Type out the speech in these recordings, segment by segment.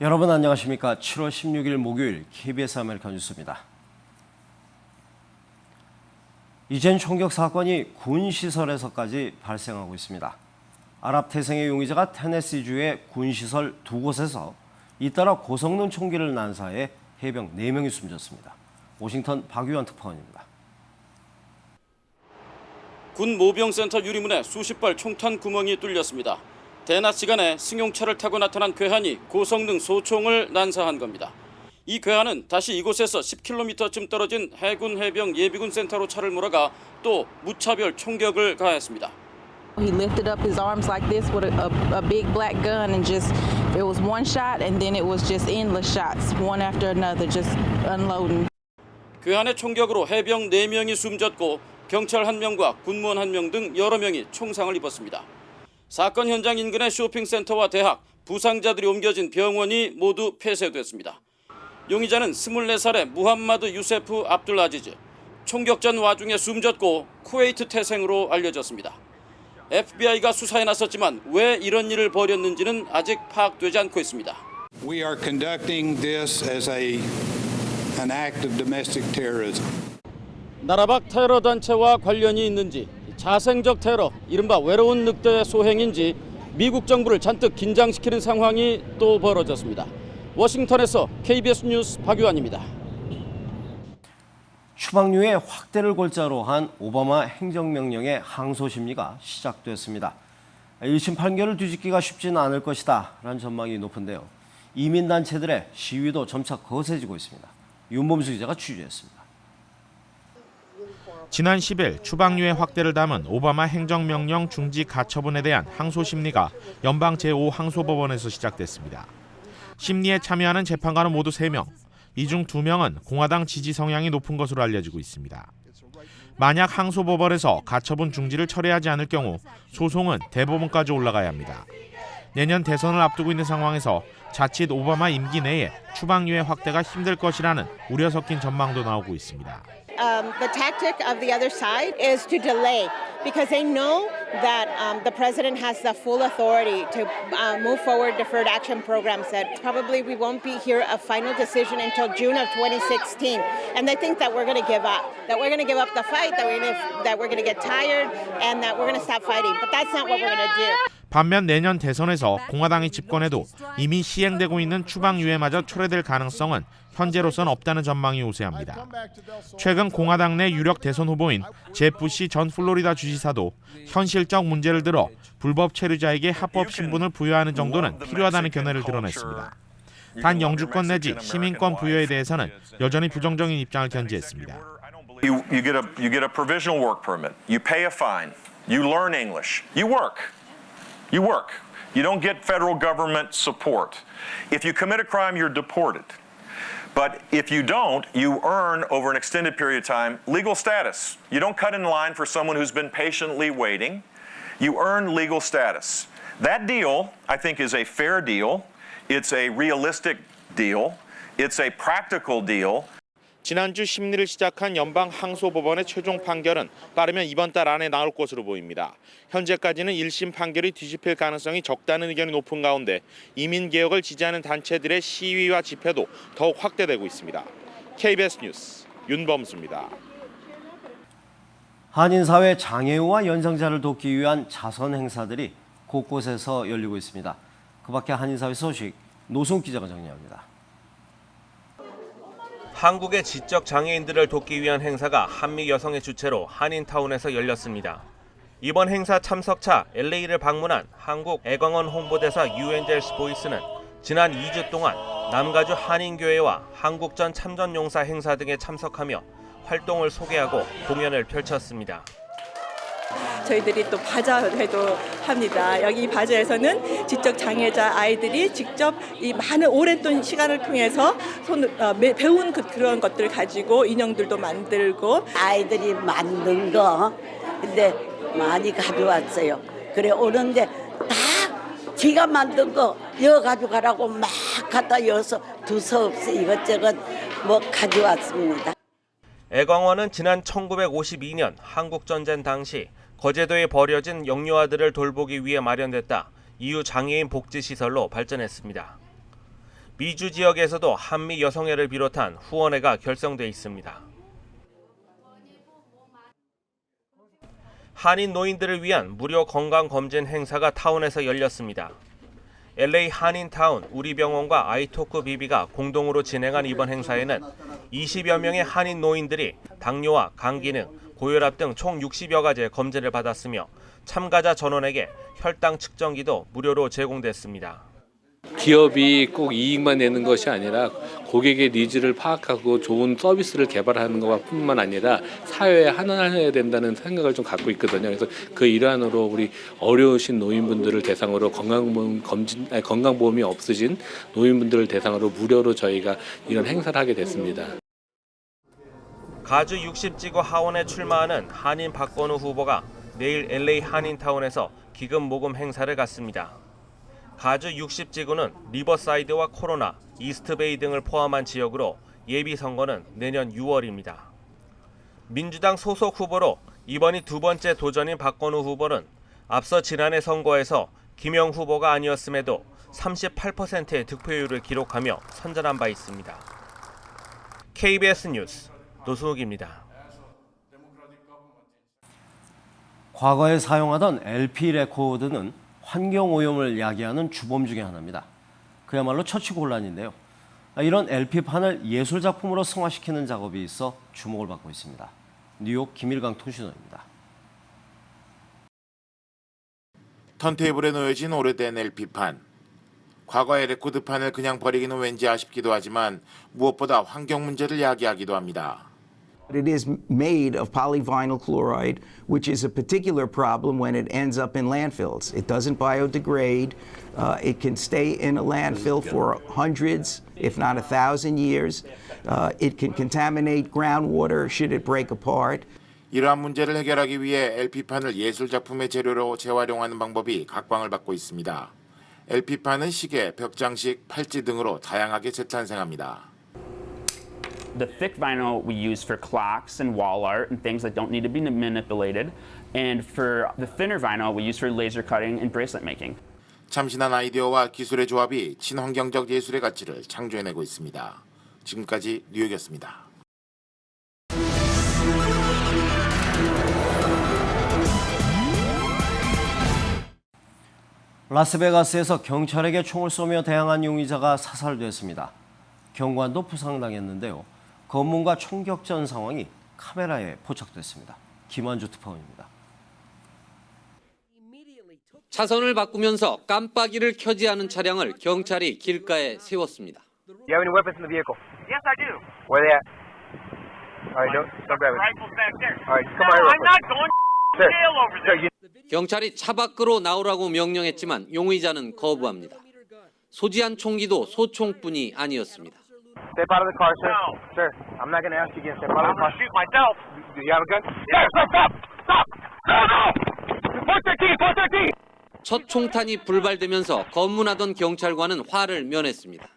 여러분 안녕하십니까? 7월 16일 목요일 KBS 아메리칸 뉴스입니다. 이젠 총격 사건이 군 시설에서까지 발생하고 있습니다. 아랍 태생의 용의자가 테네시주의 군 시설 두 곳에서 잇따라 고성능 총기를 난사해 해병 4명이 숨졌습니다. 워싱턴 박유한 특파원입니다. 군 모병센터 유리문에 수십 발 총탄 구멍이 뚫렸습니다. 대낮 시간에 승용차를 타고 나타난 괴한이 고성능 소총을 난사한 겁니다. 이 괴한은 다시 이곳에서 10km쯤 떨어진 해군 해병 예비군 센터로 차를 몰아가 또 무차별 총격을 가했습니다. He lifted up his arms like this with a big black gun and just it was one shot and then it was just endless shots, one after another, just unloading. 괴한의 총격으로 해병 4명이 숨졌고 경찰 1명과 군무원 1명 등 여러 명이 총상을 입었습니다. 사건 현장 인근의 쇼핑센터와 대학, 부상자들이 옮겨진 병원이 모두 폐쇄됐습니다. 용의자는 24살의 무함마드 유세프 압둘 아지즈. 총격전 와중에 숨졌고 쿠웨이트 태생으로 알려졌습니다. FBI가 수사에 나섰지만 왜 이런 일을 벌였는지는 아직 파악되지 않고 있습니다. We are conducting this as an act of domestic terrorism. 나라 밖 테러 단체와 관련이 있는지, 자생적 테러, 이른바 외로운 늑대의 소행인지 미국 정부를 잔뜩 긴장시키는 상황이 또 벌어졌습니다. 워싱턴에서 KBS 뉴스 박유한입니다. 추방류의 확대를 골자로 한 오바마 행정명령의 항소 심리가 시작됐습니다. 1심 판결을 뒤집기가 쉽지는 않을 것이다 라는 전망이 높은데요. 이민단체들의 시위도 점차 거세지고 있습니다. 윤범수 기자가 취재했습니다. 지난 10일 추방류의 확대를 담은 오바마 행정명령 중지 가처분에 대한 항소 심리가 연방 제5항소법원에서 시작됐습니다. 심리에 참여하는 재판관은 모두 3명, 이 중 2명은 공화당 지지 성향이 높은 것으로 알려지고 있습니다. 만약 항소법원에서 가처분 중지를 철회하지 않을 경우 소송은 대법원까지 올라가야 합니다. 내년 대선을 앞두고 있는 상황에서 자칫 오바마 임기 내에 추방류의 확대가 힘들 것이라는 우려 섞인 전망도 나오고 있습니다. The tactic of the other side is to delay because they know that the president has the full authority to move forward deferred action programs that probably we won't be here a final decision until June of 2016. And they think that we're going to give up, that we're going to give up the fight, that we're going to get tired and that we're going to stop fighting. But that's not what we're going to do. 반면 내년 대선에서 공화당이 집권해도 이미 시행되고 있는 추방유예마저 철회될 가능성은 현재로선 없다는 전망이 우세합니다. 최근 공화당 내 유력 대선 후보인 제프 부시 전 플로리다 주지사도 현실적 문제를 들어 불법 체류자에게 합법 신분을 부여하는 정도는 필요하다는 견해를 드러냈습니다. 단 영주권 내지 시민권 부여에 대해서는 여전히 부정적인 입장을 견지했습니다. You get a provisional work permit. You pay a fine. You learn English. You work. You don't get federal government support. If you commit a crime, you're deported. But if you don't, you earn over an extended period of time legal status. You don't cut in line for someone who's been patiently waiting. You earn legal status. That deal, I think, is a fair deal. It's a realistic deal. It's a practical deal. 지난주 심리를 시작한 연방 항소법원의 최종 판결은 빠르면 이번 달 안에 나올 것으로 보입니다. 현재까지는 1심 판결이 뒤집힐 가능성이 적다는 의견이 높은 가운데 이민개혁을 지지하는 단체들의 시위와 집회도 더욱 확대되고 있습니다. KBS 뉴스 윤범수입니다. 한인사회 장애우와 연상자를 돕기 위한 자선 행사들이 곳곳에서 열리고 있습니다. 그 밖에 한인사회 소식 노승욱 기자가 정리합니다. 한국의 지적 장애인들을 돕기 위한 행사가 한미 여성의 주최로 한인타운에서 열렸습니다. 이번 행사 참석차 LA를 방문한 한국 애광원 홍보대사 유엔젤스 보이스는 지난 2주 동안 남가주 한인교회와 한국전 참전용사 행사 등에 참석하며 활동을 소개하고 공연을 펼쳤습니다. 저희들이 또 바자회도 합니다. 여기 이 바자에서는 지적 장애자 아이들이 직접 이 많은 오랫동안 시간을 통해서 배운 그런 것들을 가지고 인형들도 만들고 아이들이 만든 거 근데 많이 가져왔어요. 그래 오는데 다 지가 만든 거 이어 가져가라고 막 갖다 여서 두서없이 이것저것 뭐 가져왔습니다. 애광원은 지난 1952년 한국전쟁 당시 거제도에 버려진 영유아들을 돌보기 위해 마련됐다 이후 장애인 복지시설로 발전했습니다. 미주 지역에서도 한미 여성회를 비롯한 후원회가 결성돼 있습니다. 한인 노인들을 위한 무료 건강검진 행사가 타운에서 열렸습니다. LA 한인타운 우리병원과 아이토크 비비가 공동으로 진행한 이번 행사에는 20여 명의 한인 노인들이 당뇨와 간 기능, 고혈압 등 총 60여 가지의 검진을 받았으며 참가자 전원에게 혈당 측정기도 무료로 제공됐습니다. 기업이 꼭 이익만 내는 것이 아니라 고객의 니즈를 파악하고 좋은 서비스를 개발하는 것뿐만 아니라 사회에 하나해야 된다는 생각을 좀 갖고 있거든요. 그래서 그 일환으로 우리 어려우신 노인분들을 대상으로 건강보험이 없으신 노인분들을 대상으로 무료로 저희가 이런 행사를 하게 됐습니다. 가주 60지구 하원에 출마하는 한인 박건우 후보가 내일 LA 한인타운에서 기금 모금 행사를 갖습니다. 가주 60지구는 리버사이드와 코로나, 이스트베이 등을 포함한 지역으로 예비 선거는 내년 6월입니다. 민주당 소속 후보로 이번이 두 번째 도전인 박건우 후보는 앞서 지난해 선거에서 김영 후보가 아니었음에도 38%의 득표율을 기록하며 선전한 바 있습니다. KBS 뉴스 노수욱입니다. 과거에 사용하던 LP 레코드는 환경오염을 야기하는 주범 중에 하나입니다. 그야말로 처치곤란인데요. 이런 LP판을 예술작품으로 승화시키는 작업이 있어 주목을 받고 있습니다. 뉴욕 김일강 통신원입니다. 턴테이블에 놓여진 오래된 LP판. 과거의 레코드판을 그냥 버리기는 왠지 아쉽기도 하지만 무엇보다 환경 문제를 야기하기도 합니다. It is made of polyvinyl chloride, which is a particular problem when it ends up in landfills. It doesn't biodegrade. It can stay in a landfill for hundreds, if not 1,000 years. It can contaminate groundwater should it break apart. 이러한 문제를 해결하기 위해 LP판을 예술작품의 재료로 재활용하는 방법이 각광을 받고 있습니다. LP판은 시계, 벽장식, 팔찌 등으로 다양하게 재탄생합니다. The thick vinyl we use for clocks and wall art and things that don't need to be manipulated. And for the thinner vinyl we use for laser cutting and bracelet making. 참신한 아이디어와 기술의 조합이 친환경적 예술의 가치를 창조해내고 있습니다. 지금까지 뉴욕이었습니다. 라스베가스에서 경찰에게 총을 쏘며 대항한 용의자가 사살됐습니다. 경관도 부상당했는데요. 검문과 총격전 상황이 카메라에 포착됐습니다. 김한주 특파원입니다. 차선을 바꾸면서 깜빡이를 켜지 않은 차량을 경찰이 길가에 세웠습니다. You have any weapons in the vehicle? Yes, I do. Where are they at? All right, don't grab it. Rifle's back there. All right, come on here real quick. I'm not going to jail over there. 경찰이 차 밖으로 나오라고 명령했지만 용의자는 거부합니다. 소지한 총기도 소총뿐이 아니었습니다. Step out of the car, sir. No. Sir, I'm not going to ask you again. Step out of the car. I'm going to shoot myself. Do you have a gun? Yes. Stop! Stop! No, no! Put the key! Put the key! 첫 총탄이 불발되면서 검문하던 경찰관은 화를 면했습니다.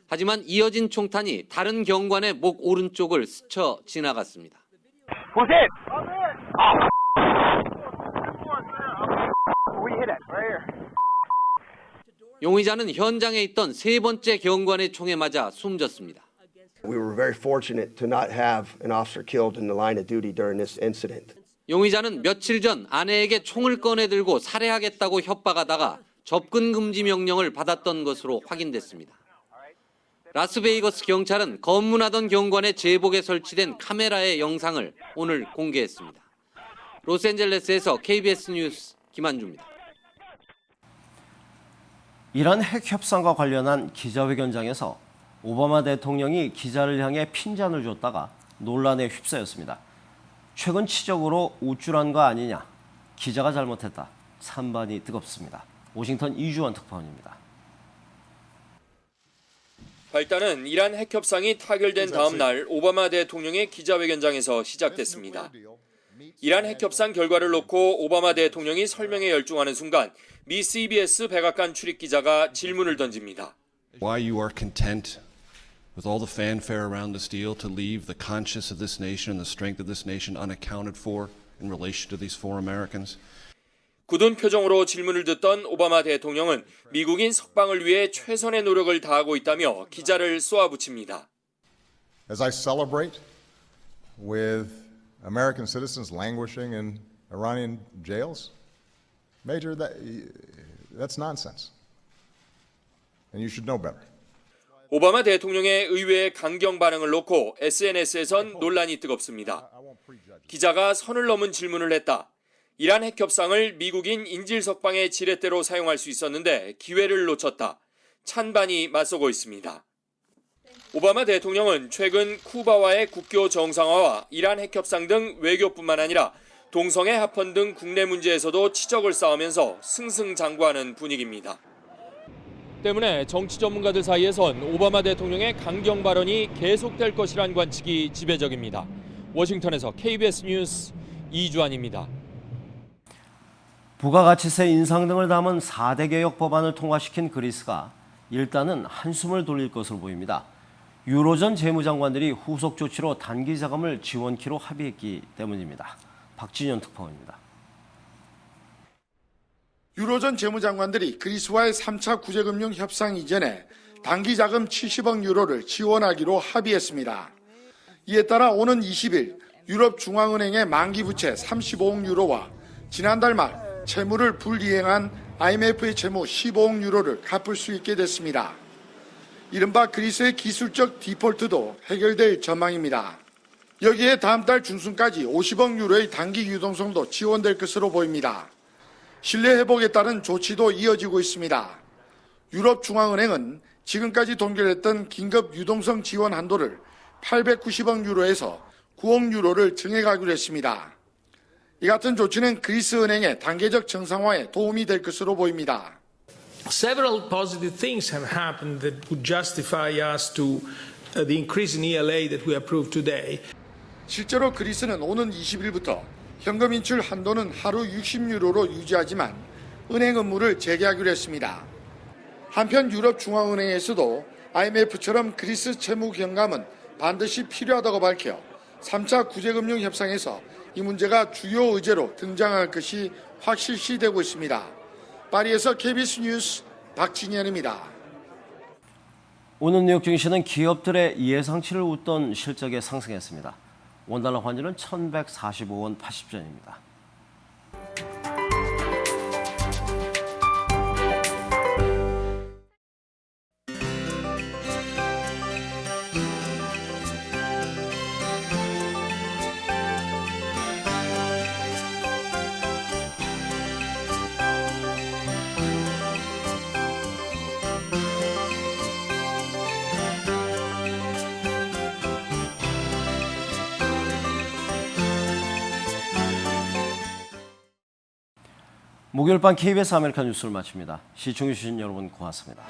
하지만 이어진 총탄이 다른 경관의 목 오른쪽을 스쳐 지나갔습니다. Who's hit? Oh. Where you hit at? Right here. 용의자는 현장에 있던 세 번째 경관의 총에 맞아 숨졌습니다. We were very fortunate to not have an officer killed in the line of duty during this incident. 용의자는 며칠 전 아내에게 총을 꺼내 들고 살해하겠다고 협박하다가 접근 금지 명령을 받았던 것으로 확인됐습니다. 라스베이거스 경찰은 검문하던 경관의 제복에 설치된 카메라의 영상을 오늘 공개했습니다. 로스앤젤레스에서 KBS 뉴스 김한주입니다. 이란 핵 협상과 관련한 기자회견장에서 오바마 대통령이 기자를 향해 핀잔을 줬다가 논란에 휩싸였습니다. 최근 치적으로 우쭐한 거 아니냐, 기자가 잘못했다, 찬반이 뜨겁습니다. 워싱턴 이주원 특파원입니다. 발단은 이란 핵 협상이 타결된 다음 날 오바마 대통령의 기자회견장에서 시작됐습니다. 이란 핵 협상 결과를 놓고 오바마 대통령이 설명에 열중하는 순간 미 CBS 백악관 출입 기자가 질문을 던집니다. Why you are content with all the fanfare around this deal to leave the conscience of this nation and the strength of this nation unaccounted for in relation to these four Americans? 굳은 표정으로 질문을 듣던 오바마 대통령은 미국인 석방을 위해 최선의 노력을 다하고 있다며 기자를 쏘아붙입니다. As I celebrate with American citizens languishing in Iranian jails, Major, that's nonsense. And you should know better. 오바마 대통령의 의외의 강경 반응을 놓고 SNS에선 논란이 뜨겁습니다. 기자가 선을 넘은 질문을 했다. 이란 핵 협상을 미국인 인질 석방의 지렛대로 사용할 수 있었는데 기회를 놓쳤다. 찬반이 맞서고 있습니다. 오바마 대통령은 최근 쿠바와의 국교 정상화와 이란 핵 협상 등 외교뿐만 아니라 동성애 합헌 등 국내 문제에서도 치적을 쌓으면서 승승장구하는 분위기입니다. 때문에 정치 전문가들 사이에선 오바마 대통령의 강경 발언이 계속될 것이란 관측이 지배적입니다. 워싱턴에서 KBS 뉴스 이주환입니다. 부가가치세 인상 등을 담은 4대 개혁 법안을 통과시킨 그리스가 일단은 한숨을 돌릴 것으로 보입니다. 유로존 재무장관들이 후속 조치로 단기 자금을 지원키로 합의했기 때문입니다. 박진현 특파원입니다. 유로존 재무장관들이 그리스와의 3차 구제금융 협상 이전에 단기 자금 70억 유로를 지원하기로 합의했습니다. 이에 따라 오는 20일 유럽중앙은행의 만기 부채 35억 유로와 지난달 말 채무를 불이행한 IMF의 채무 15억 유로를 갚을 수 있게 됐습니다. 이른바 그리스의 기술적 디폴트도 해결될 전망입니다. 여기에 다음 달 중순까지 50억 유로의 단기 유동성도 지원될 것으로 보입니다. 신뢰 회복에 따른 조치도 이어지고 있습니다. 유럽중앙은행은 지금까지 동결했던 긴급 유동성 지원 한도를 890억 유로에서 9억 유로를 증액하기로 했습니다. 이 같은 조치는 그리스 은행의 단계적 정상화에 도움이 될 것으로 보입니다. Several positive things have happened that would justify us to the increase in ELA that we approved today. 실제로 그리스는 오는 20일부터 현금 인출 한도는 하루 60유로로 유지하지만 은행 업무를 재개하기로 했습니다. 한편 유럽중앙은행에서도 IMF처럼 그리스 채무 경감은 반드시 필요하다고 밝혀 3차 구제금융 협상에서 이 문제가 주요 의제로 등장할 것이 확실시되고 있습니다. 파리에서 KBS 뉴스 박진현입니다. 오늘 뉴욕 증시는 기업들의 예상치를 웃돈 실적에 상승했습니다. 원달러 환율은 1,145원 80전입니다. 목요일 밤 KBS 아메리카 뉴스를 마칩니다. 시청해주신 여러분 고맙습니다.